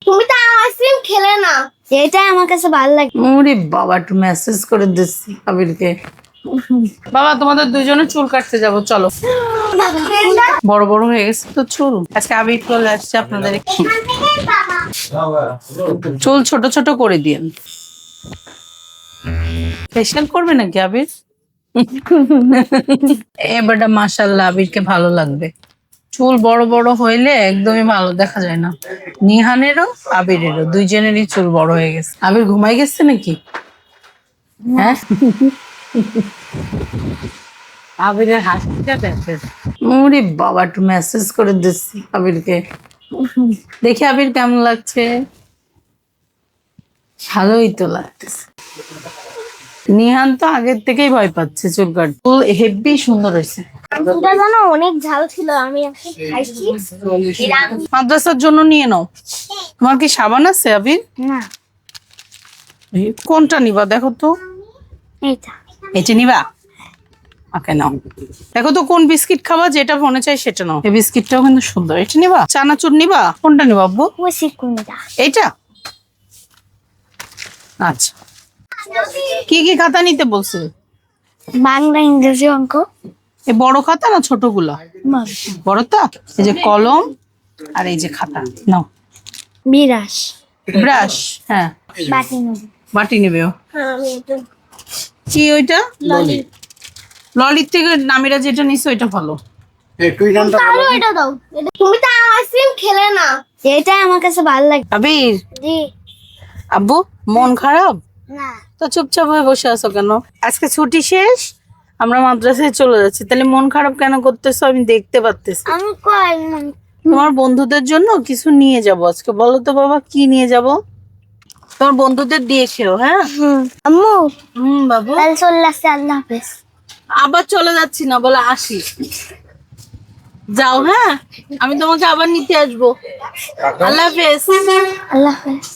তুমি তো আইসক্রিম খেলে না, এটাই আমার কাছে ভালো লাগে। ওরে বাবা, একটু মেসেজ করে দিচ্ছি আবিরকে। বাবা, তোমাদের দুজনে চুল কাটতে যাবো, চলো। বড় বড় হয়ে গেছে তো চুল, আজকে আবির চলে আসছে আপনাদের। চুল ছোট ছোট করে দিন। ফেশিয়াল করবে নাকি আবির? এবারটা মাশাআল্লাহ আবিরকে ভালো লাগবে। চুল বড় বড় হইলে একদমই ভালো দেখা যায় না। নিহানেরও আবিরেরও দুইজনেরই চুল বড় হয়ে গেছে। আবির ঘুমাই গেছে নাকি? হ্যাঁ, আবিরের হাসিটা দেখেন। ওরে বাবা, একটু মেসেজ করে দিচ্ছি আবিরকে। দেখি আবির কেমন লাগছে। ভালোই তো লাগতেছে। নিহান তো আগের থেকেই ভয় পাচ্ছে চুল কাট। চুল হেব্বি সুন্দর হয়েছে। এটা জানো অনেক ঝাল ছিল, আমি এখন খাইছি। মাদ্রাসার জন্য নিয়ে নাও। তোমার কি সাবান আছে আবির? না, কোনটা নিবা দেখো তো। এইটা এটা নিবা? ওকে, নাও। দেখো তো কোন বিস্কিট খাবা, যেটা মনে চাই সেটা নাও। এই বিস্কিটটাও কিন্তু সুন্দর। এটা নিবা? চানাচুর নিবা? কোনটা নিবা আব্বু? ওই কোনটা? এইটা? আচ্ছা, কি কি খাতা নিতে বলছে? বাংলা, ইংরেজি, অঙ্ক। এই বড় খাতা না ছোটগুলা? বড়টা। এই যে কলম আর এই যে খাতা নাও। বিরাস ব্রাশ, হ্যাঁ। বাটি নেব। বাটি নেবেও। আমি এটা কি ওইটা? ললি। ললির থেকে নামিরা যেটা নিছে ওইটা ভালো। তাহলে এটা দাও। তুমি তো আইসক্রিম খেলে না, এটাই আমার কাছে ভালো লাগে। আবির, জি। আব্বু মন খারাপ না, তো চুপচাপ হয়ে বসে আছো কেন? আজকে ছুটি শেষ, আমরা মাদ্রাসায় চলে যাচ্ছি, তাহলে মন খারাপ কেন করতেছো? আমি দেখতে পারতেছি। আমি কই তোমার বন্ধুদের জন্য কিছু নিয়ে যাব আজকে। বলো তো বাবা, কি নিয়ে যাব? তোমার বন্ধুদের দিয়ে খেও, হ্যাঁ? আম্মু বাবু। কাল চলে আসছে, আল্লাহ হাফেজ। আবার চলে যাচ্ছি না, বলে আসি। যাও, হ্যাঁ, আমি তোমাকে আবার নিতে আসবো। আল্লাহ হাফেজ। আল্লাহ হাফেজ।